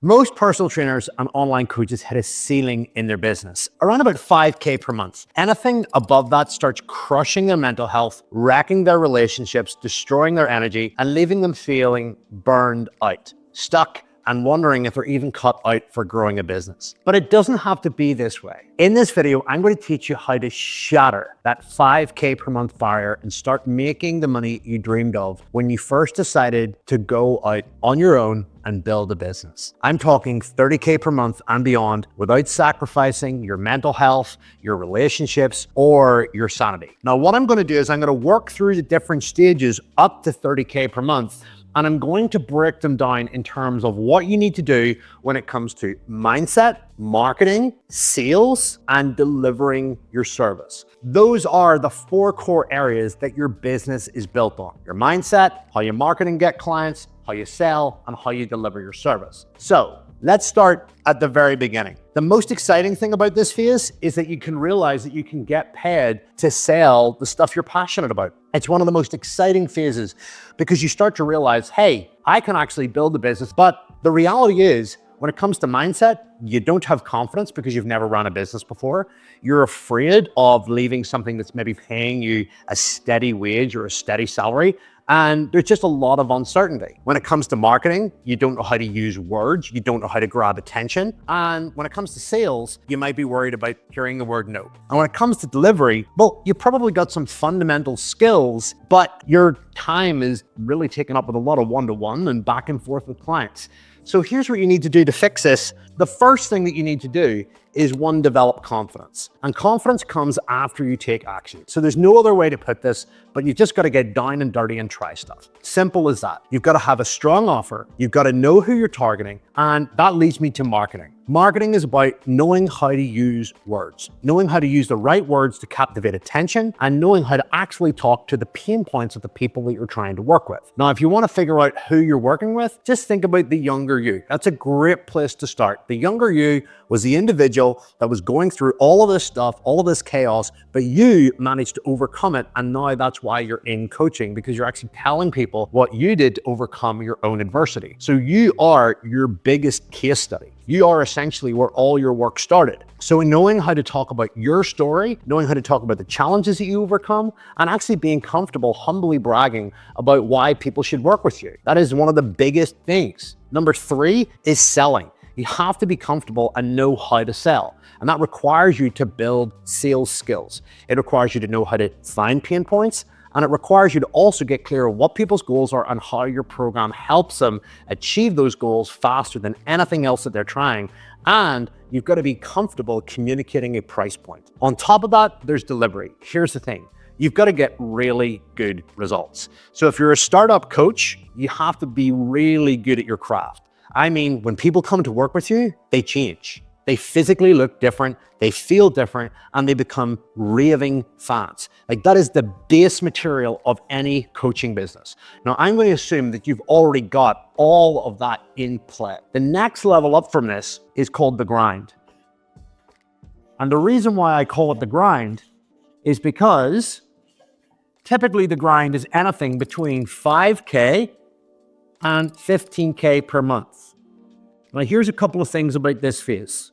Most personal trainers and online coaches hit a ceiling in their business, around about 5K per month. Anything above that starts crushing their mental health, wrecking their relationships, destroying their energy, and leaving them feeling burned out, stuck, and wondering if they're even cut out for growing a business. But it doesn't have to be this way. In this video, I'm going to teach you how to shatter that 5K per month barrier and start making the money you dreamed of when you first decided to go out on your own and build a business. I'm talking 30K per month and beyond without sacrificing your mental health, your relationships, or your sanity. Now, what I'm going to do is I'm going to work through the different stages up to 30K per month, and I'm going to break them down in terms of what you need to do when it comes to mindset, marketing, sales, and delivering your service. Those are the 4 core areas that your business is built on. Your mindset, how you market and get clients, how you sell, and how you deliver your service. So let's start at the very beginning. The most exciting thing about this phase is that you can realize that you can get paid to sell the stuff you're passionate about. It's one of the most exciting phases because you start to realize, hey, I can actually build a business. But the reality is, when it comes to mindset, you don't have confidence because you've never run a business before. You're afraid of leaving something that's maybe paying you a steady wage or a steady salary. And there's just a lot of uncertainty. When it comes to marketing, you don't know how to use words, you don't know how to grab attention. And when it comes to sales, you might be worried about hearing the word no. And when it comes to delivery, well, you probably got some fundamental skills, but your time is really taken up with a lot of one-to-one and back and forth with clients. So here's what you need to do to fix this. The first thing that you need to do is develop confidence. And confidence comes after you take action. So there's no other way to put this, but you've just got to get down and dirty and try stuff. Simple as that. You've got to have a strong offer. You've got to know who you're targeting. And that leads me to marketing. Marketing is about knowing how to use words, knowing how to use the right words to captivate attention, and knowing how to actually talk to the pain points of the people that you're trying to work with. Now, if you want to figure out who you're working with, just think about the younger you. That's a great place to start. The younger you was the individual that was going through all of this stuff, all of this chaos, but you managed to overcome it. And now that's why you're in coaching, because you're actually telling people what you did to overcome your own adversity. So you are your biggest case study. You are essentially where all your work started. So in knowing how to talk about your story, knowing how to talk about the challenges that you overcome, and actually being comfortable, humbly bragging about why people should work with you. That is one of the biggest things. Number 3 is selling. You have to be comfortable and know how to sell. And that requires you to build sales skills. It requires you to know how to find pain points, and it requires you to also get clear on what people's goals are and how your program helps them achieve those goals faster than anything else that they're trying. And you've got to be comfortable communicating a price point. On top of that, there's delivery. Here's the thing. You've got to get really good results. So if you're a startup coach, you have to be really good at your craft. I mean, when people come to work with you, they change. They physically look different, they feel different, and they become raving fans. Like, that is the base material of any coaching business. Now, I'm going to assume that you've already got all of that in play. The next level up from this is called the grind. And the reason why I call it the grind is because typically the grind is anything between 5K and 15K per month. Now, here's a couple of things about this phase.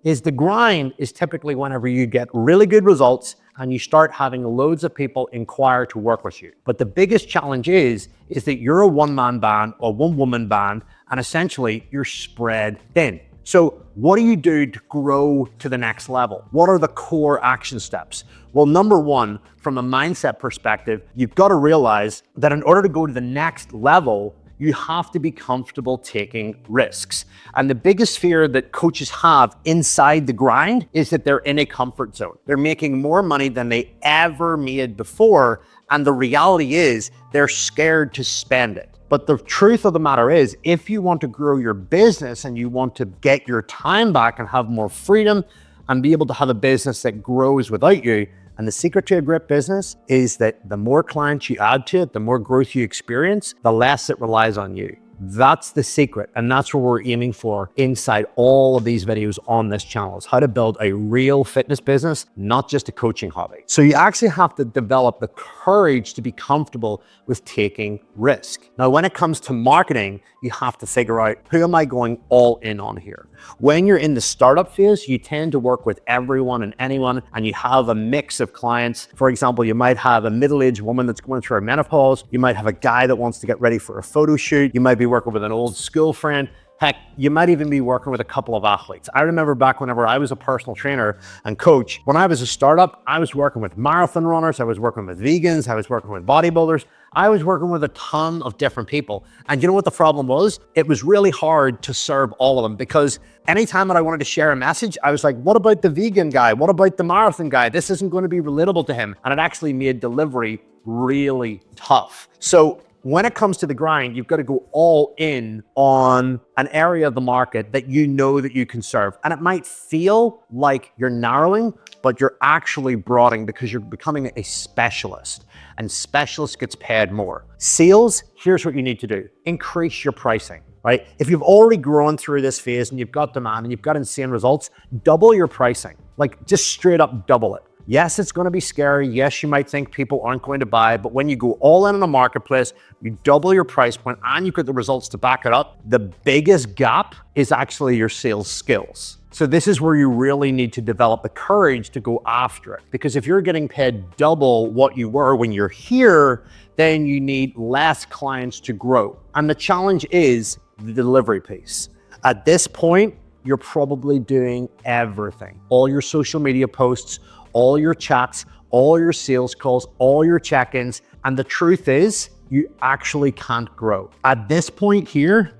The grind is typically whenever you get really good results and you start having loads of people inquire to work with you. But the biggest challenge is that you're a one-man band or one-woman band, and essentially you're spread thin. So what do you do to grow to the next level? What are the core action steps? Well, number 1, from a mindset perspective, you've got to realize that in order to go to the next level, you have to be comfortable taking risks. And the biggest fear that coaches have inside the grind is that they're in a comfort zone. They're making more money than they ever made before. And the reality is they're scared to spend it. But the truth of the matter is, if you want to grow your business and you want to get your time back and have more freedom and be able to have a business that grows without you, and the secret to a great business is that the more clients you add to it, the more growth you experience, the less it relies on you. That's the secret. And that's what we're aiming for inside all of these videos on this channel, is how to build a real fitness business, not just a coaching hobby. So you actually have to develop the courage to be comfortable with taking risk. Now, when it comes to marketing, you have to figure out, who am I going all in on here? When you're in the startup phase, you tend to work with everyone and anyone, and you have a mix of clients. For example, you might have a middle-aged woman that's going through her menopause. You might have a guy that wants to get ready for a photo shoot. You might be working with an old school friend. Heck, you might even be working with a couple of athletes. I remember back whenever I was a personal trainer and coach, when I was a startup, I was working with marathon runners, I was working with vegans, I was working with bodybuilders, I was working with a ton of different people. And you know what the problem was? It was really hard to serve all of them, because anytime that I wanted to share a message, I was like, what about the vegan guy? What about the marathon guy? This isn't going to be relatable to him. And it actually made delivery really tough. So when it comes to the grind, you've got to go all in on an area of the market that you know that you can serve. And it might feel like you're narrowing, but you're actually broadening, because you're becoming a specialist, and specialist gets paid more. Sales, here's what you need to do. Increase your pricing, right? If you've already grown through this phase and you've got demand and you've got insane results, double your pricing. Like, just straight up double it. Yes, it's going to be scary. Yes, you might think people aren't going to buy, but when you go all in a marketplace, you double your price point and you get the results to back it up, the biggest gap is actually your sales skills. So this is where you really need to develop the courage to go after it. Because if you're getting paid double what you were when you're here, then you need less clients to grow. And the challenge is the delivery piece. At this point, you're probably doing everything. All your social media posts, all your chats, all your sales calls, all your check-ins. And the truth is, you actually can't grow. At this point here,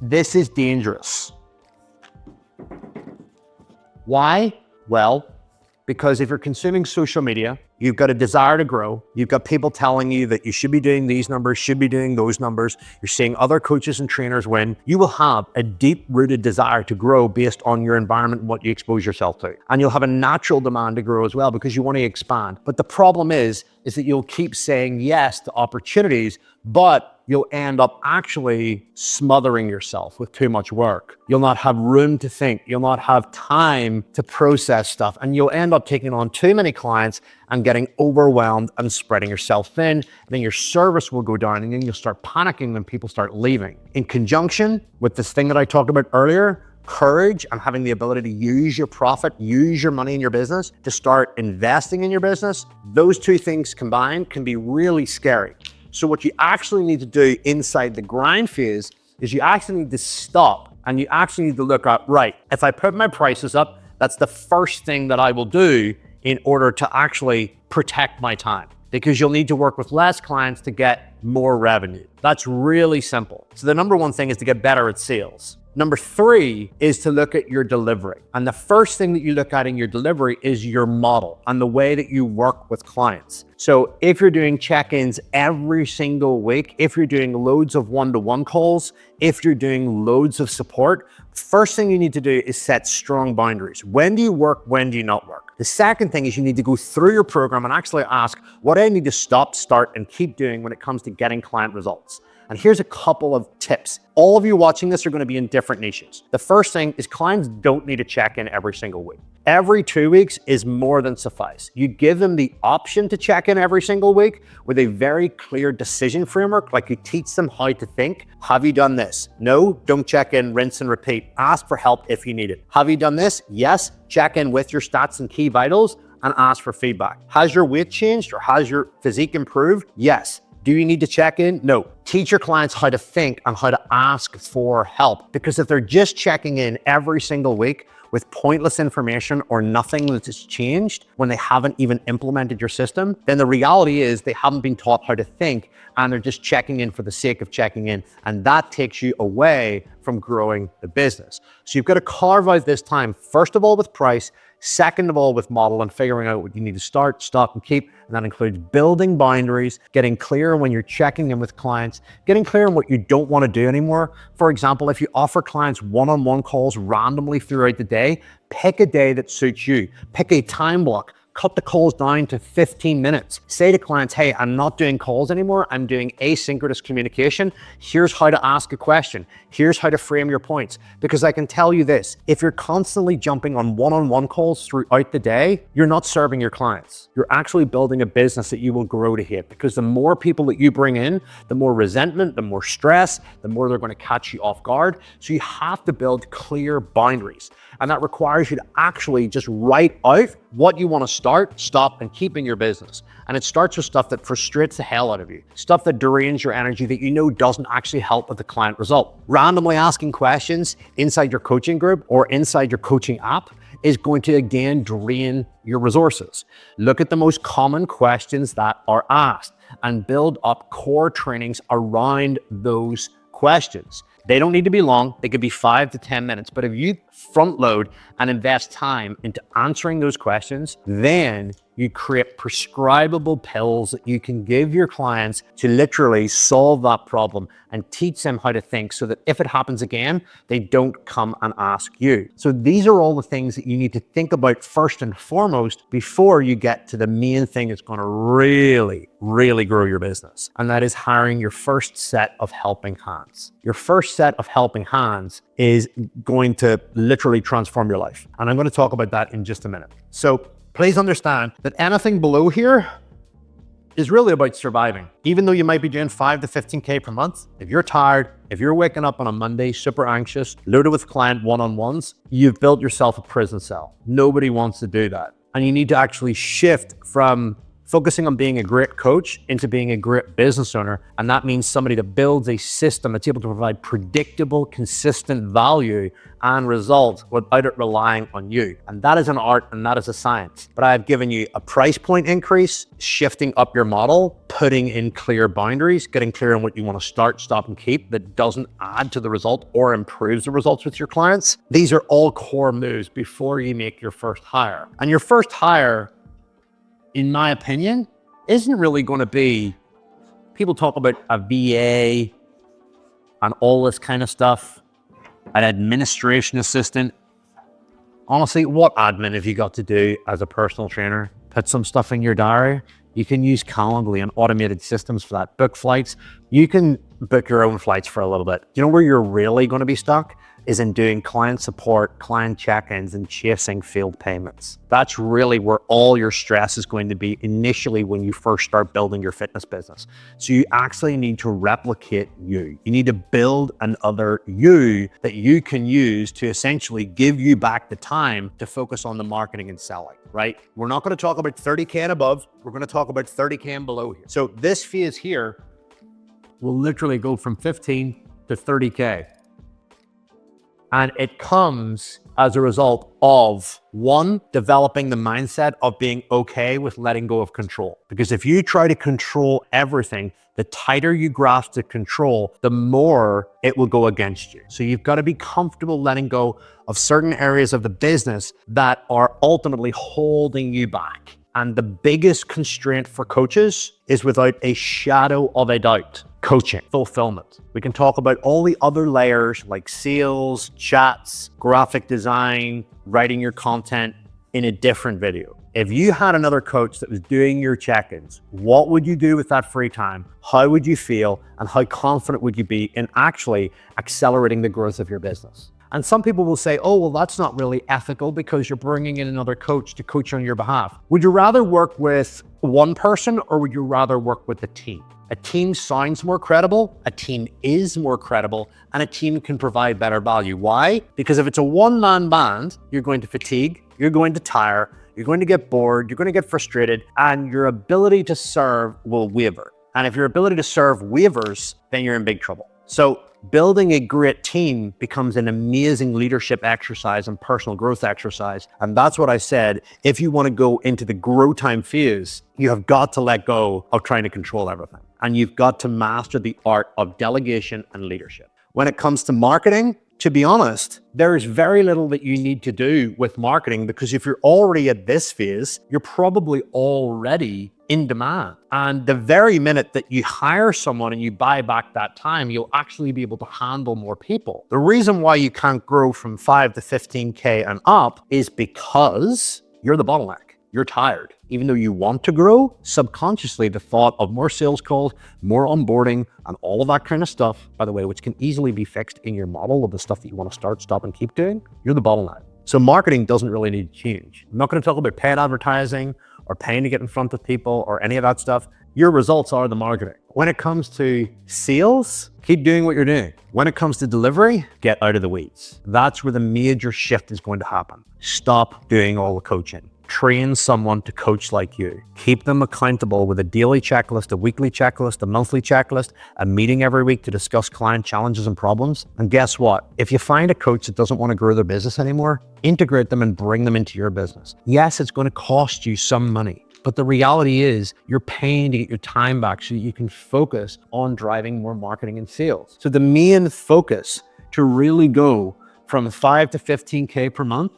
this is dangerous. Why? Well, because if you're consuming social media, you've got a desire to grow. You've got people telling you that you should be doing these numbers, should be doing those numbers. You're seeing other coaches and trainers win. You will have a deep-rooted desire to grow based on your environment and what you expose yourself to. And you'll have a natural demand to grow as well, because you want to expand. But the problem is that you'll keep saying yes to opportunities, but you'll end up actually smothering yourself with too much work. You'll not have room to think. You'll not have time to process stuff. And you'll end up taking on too many clients and getting overwhelmed and spreading yourself thin. And then your service will go down, and then you'll start panicking when people start leaving. In conjunction with this thing that I talked about earlier, courage and having the ability to use your profit, use your money in your business to start investing in your business, those two things combined can be really scary. So what you actually need to do inside the grind phase is you actually need to stop, and you actually need to look at, right, if I put my prices up, that's the first thing that I will do in order to actually protect my time, because you'll need to work with less clients to get more revenue. That's really simple. So the number one thing is to get better at sales. Number three is to look at your delivery. And the first thing that you look at in your delivery is your model and the way that you work with clients. So if you're doing check-ins every single week, if you're doing loads of one-to-one calls, if you're doing loads of support, first thing you need to do is set strong boundaries. When do you work? When do you not work? The second thing is you need to go through your program and actually ask, what do I need to stop, start, and keep doing when it comes to getting client results? And here's a couple of tips. All of you watching this are going to be in different niches. The first thing is clients don't need to check in every single week. Every 2 weeks is more than suffice. You give them the option to check in every single week with a very clear decision framework, like you teach them how to think. Have you done this? No, don't check in, rinse and repeat. Ask for help if you need it. Have you done this? Yes, check in with your stats and key vitals and ask for feedback. Has your weight changed or has your physique improved? Yes. Do you need to check in? No. Teach your clients how to think and how to ask for help. Because if they're just checking in every single week with pointless information or nothing that has changed when they haven't even implemented your system, then the reality is they haven't been taught how to think, and they're just checking in for the sake of checking in. And that takes you away from growing the business. So you've got to carve out this time, first of all with price, second of all with model, and figuring out what you need to start, stop, and keep. And that includes building boundaries, getting clear when you're checking in with clients, getting clear on what you don't want to do anymore. For example, if you offer clients one-on-one calls randomly throughout the day, pick a day that suits you. Pick a time block. Cut the calls down to 15 minutes. Say to clients, hey, I'm not doing calls anymore. I'm doing asynchronous communication. Here's how to ask a question. Here's how to frame your points. Because I can tell you this, if you're constantly jumping on one-on-one calls throughout the day, you're not serving your clients. You're actually building a business that you will grow to hate, because the more people that you bring in, the more resentment, the more stress, the more they're going to catch you off guard. So you have to build clear boundaries. And that requires you to actually just write out what you want to start, stop, and keep in your business. And it starts with stuff that frustrates the hell out of you, stuff that drains your energy that you know doesn't actually help with the client result. Randomly asking questions inside your coaching group or inside your coaching app is going to again drain your resources. Look at the most common questions that are asked and build up core trainings around those questions. They don't need to be long. They could be 5 to 10 minutes. But if you front load and invest time into answering those questions, then you create prescribable pills that you can give your clients to literally solve that problem and teach them how to think, so that if it happens again, they don't come and ask you. So these are all the things that you need to think about first and foremost before you get to the main thing that's going to really, really grow your business. And that is hiring your first set of helping hands. Your first set of helping hands is going to literally transform your life. And I'm going to talk about that in just a minute. So please understand that anything below here is really about surviving. Even though you might be doing 5 to 15K per month, if you're tired, if you're waking up on a Monday super anxious, loaded with client one-on-ones, you've built yourself a prison cell. Nobody wants to do that. And you need to actually shift from focusing on being a great coach into being a great business owner. And that means somebody that builds a system that's able to provide predictable, consistent value and results without it relying on you. And that is an art and that is a science. But I've given you a price point increase, shifting up your model, putting in clear boundaries, getting clear on what you want to start, stop, and keep that doesn't add to the result or improves the results with your clients. These are all core moves before you make your first hire. And your first hire, in my opinion, isn't really going to be, people talk about a VA and all this kind of stuff, an administration assistant. Honestly, what admin have you got to do as a personal trainer? Put some stuff in your diary. You can use Calendly and automated systems for that. Book flights. You can book your own flights for a little bit. You know where you're really going to be stuck? Is in doing client support, client check-ins, and chasing field payments. That's really where all your stress is going to be initially when you first start building your fitness business. So you actually need to replicate you. You need to build another you that you can use to essentially give you back the time to focus on the marketing and selling, right? We're not going to talk about 30K and above. We're going to talk about 30K and below here. So this phase here will literally go from 15 to 30K. And it comes as a result of, one, developing the mindset of being okay with letting go of control. Because if you try to control everything, the tighter you grasp the control, the more it will go against you. So you've got to be comfortable letting go of certain areas of the business that are ultimately holding you back. And the biggest constraint for coaches is, without a shadow of a doubt, coaching, fulfillment. We can talk about all the other layers like sales, chats, graphic design, writing your content in a different video. If you had another coach that was doing your check-ins, what would you do with that free time? How would you feel? And how confident would you be in actually accelerating the growth of your business? And some people will say, oh, well, that's not really ethical because you're bringing in another coach to coach on your behalf. Would you rather work with one person or would you rather work with a team? A team sounds more credible, a team is more credible, and a team can provide better value. Why? Because if it's a one-man band, you're going to fatigue, you're going to tire, you're going to get bored, you're going to get frustrated, and your ability to serve will waver. And if your ability to serve wavers, then you're in big trouble. So building a great team becomes an amazing leadership exercise and personal growth exercise. And that's what I said. If you want to go into the grow time phase, you have got to let go of trying to control everything. And you've got to master the art of delegation and leadership. When it comes to marketing, to be honest, there is very little that you need to do with marketing, because if you're already at this phase, you're probably already in demand. And the very minute that you hire someone and you buy back that time, you'll actually be able to handle more people. The reason why you can't grow from 5 to 15K and up is because you're the bottleneck. you're tired. Even though you want to grow, subconsciously the thought of more sales calls, more onboarding, and all of that kind of stuff, by the way, which can easily be fixed in your model of the stuff that you want to start, stop, and keep doing, you're the bottleneck. So marketing doesn't really need to change. I'm not going to talk about paid advertising or paying to get in front of people or any of that stuff. Your results are the marketing. When it comes to sales, keep doing what you're doing. When it comes to delivery, get out of the weeds. That's where the major shift is going to happen. Stop doing all the coaching. Train someone to coach like you. Keep them accountable with a daily checklist, a weekly checklist, a monthly checklist, a meeting every week to discuss client challenges and problems. And guess what? If you find a coach that doesn't want to grow their business anymore, integrate them and bring them into your business. Yes, it's going to cost you some money, but the reality is you're paying to get your time back so that you can focus on driving more marketing and sales. So the main focus to really go from 5 to 15K per month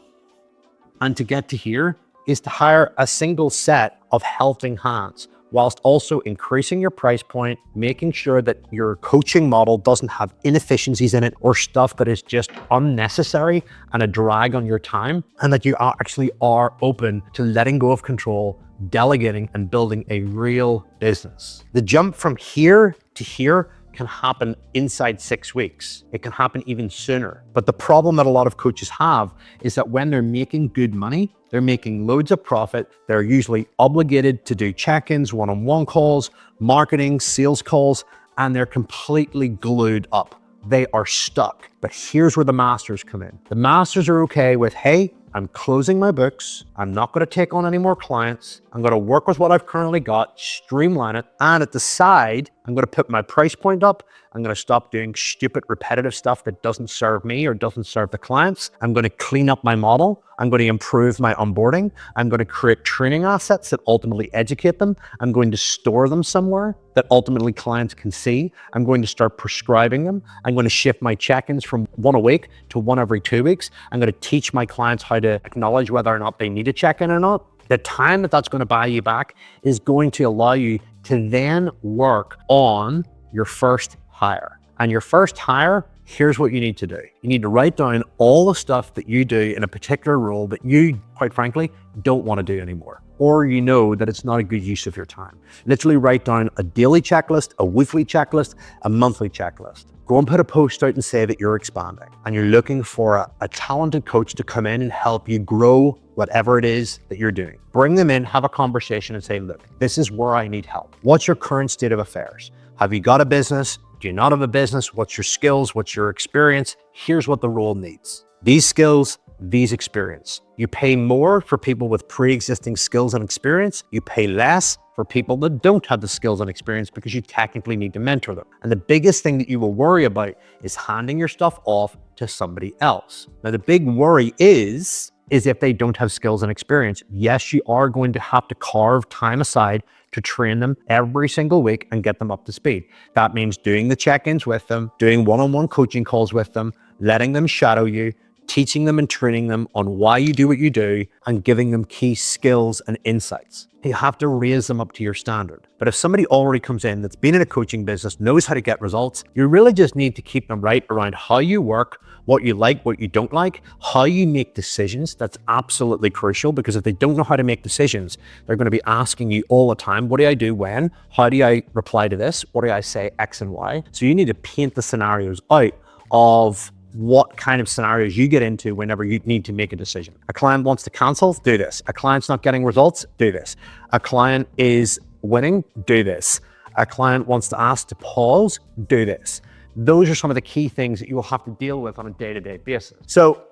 and to get to here is to hire a single set of helping hands, whilst also increasing your price point, making sure that your coaching model doesn't have inefficiencies in it or stuff that is just unnecessary and a drag on your time, and that you actually are open to letting go of control, delegating, and building a real business. The jump from here to here can happen inside 6 weeks. It can happen even sooner. But the problem that a lot of coaches have is that when they're making good money, they're making loads of profit, they're usually obligated to do check-ins, one-on-one calls, marketing, sales calls, and they're completely glued up. They are stuck. But here's where the masters come in. The masters are okay with, hey, I'm closing my books. I'm not going to take on any more clients. I'm going to work with what I've currently got, streamline it. And at the side, I'm going to put my price point up. I'm going to stop doing stupid, repetitive stuff that doesn't serve me or doesn't serve the clients. I'm going to clean up my model. I'm going to improve my onboarding. I'm going to create training assets that ultimately educate them. I'm going to store them somewhere that ultimately clients can see. I'm going to start prescribing them. I'm going to shift my check-ins from 1 a week to 1 every 2 weeks. I'm going to teach my clients how to acknowledge whether or not they need a check-in or not. The time that that's going to buy you back is going to allow you to then work on your first hire. And your first hire, here's what you need to do. You need to write down all the stuff that you do in a particular role that you, quite frankly, don't want to do anymore. Or you know that it's not a good use of your time. Literally write down a daily checklist, a weekly checklist, a monthly checklist. Go and put a post out and say that you're expanding and you're looking for a talented coach to come in and help you grow whatever it is that you're doing. Bring them in, have a conversation and say, look, this is where I need help. What's your current state of affairs? Have you got a business? Do you not have a business? What's your skills? What's your experience? Here's what the role needs. These skills, these experience. You pay more for people with pre-existing skills and experience. You pay less for people that don't have the skills and experience because you technically need to mentor them. And the biggest thing that you will worry about is handing your stuff off to somebody else. Now, the big worry is if they don't have skills and experience. Yes, you are going to have to carve time aside to train them every single week and get them up to speed. That means doing the check-ins with them, doing one-on-one coaching calls with them, letting them shadow you, teaching them and training them on why you do what you do, and giving them key skills and insights. You have to raise them up to your standard. But if somebody already comes in that's been in a coaching business, knows how to get results, you really just need to keep them right around how you work, what you like, what you don't like, how you make decisions. That's absolutely crucial, because if they don't know how to make decisions, they're going to be asking you all the time, what do I do when? How do I reply to this? What do I say X and Y? So you need to paint the scenarios out of what kind of scenarios you get into whenever you need to make a decision. A client wants to cancel, do this. A client's not getting results, do this. A client is winning, do this. A client wants to ask to pause, do this. Those are some of the key things that you will have to deal with on a day-to-day basis. So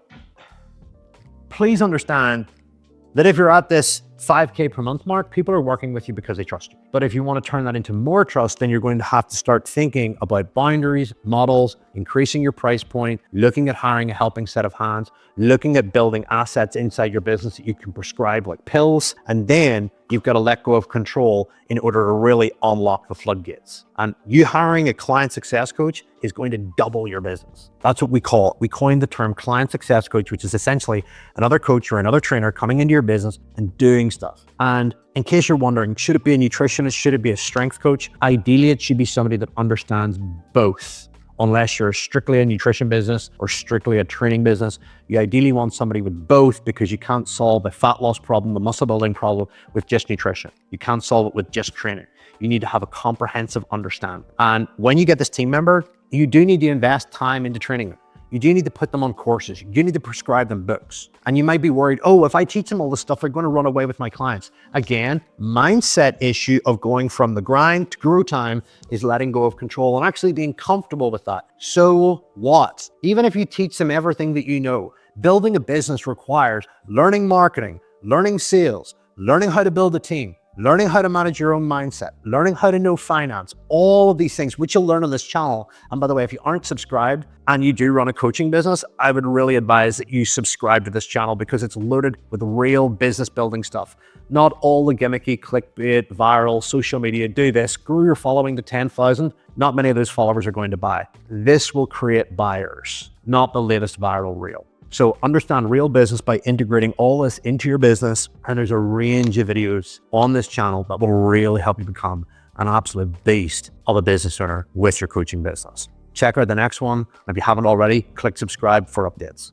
please understand that if you're at this 5K per month mark, people are working with you because they trust you. But if you want to turn that into more trust, then you're going to have to start thinking about boundaries, models, increasing your price point, looking at hiring a helping set of hands, looking at building assets inside your business that you can prescribe like pills. And then you've got to let go of control in order to really unlock the floodgates. And you hiring a client success coach is going to double your business. That's what we call it. We coined the term client success coach, which is essentially another coach or another trainer coming into your business and doing stuff. And in case you're wondering, should it be a nutritionist? Should it be a strength coach? Ideally, it should be somebody that understands both unless you're strictly a nutrition business or strictly a training business. You ideally want somebody with both, because you can't solve a fat loss problem, a muscle building problem with just nutrition. You can't solve it with just training. You need to have a comprehensive understanding. And when you get this team member, you do need to invest time into training them. You do need to put them on courses. You do need to prescribe them books. And you might be worried, oh, if I teach them all this stuff, they're going to run away with my clients. Again, mindset issue of going from the grind to guru time is letting go of control and actually being comfortable with that. So what? Even if you teach them everything that you know, building a business requires learning marketing, learning sales, learning how to build a team, learning how to manage your own mindset, learning how to know finance, all of these things, which you'll learn on this channel. And by the way, if you aren't subscribed and you do run a coaching business, I would really advise that you subscribe to this channel, because it's loaded with real business building stuff. Not all the gimmicky clickbait, viral, social media, do this, grow your following to 10,000. Not many of those followers are going to buy. This will create buyers, not the latest viral reel. So understand real business by integrating all this into your business. And there's a range of videos on this channel that will really help you become an absolute beast of a business owner with your coaching business. Check out the next one. If you haven't already, click subscribe for updates.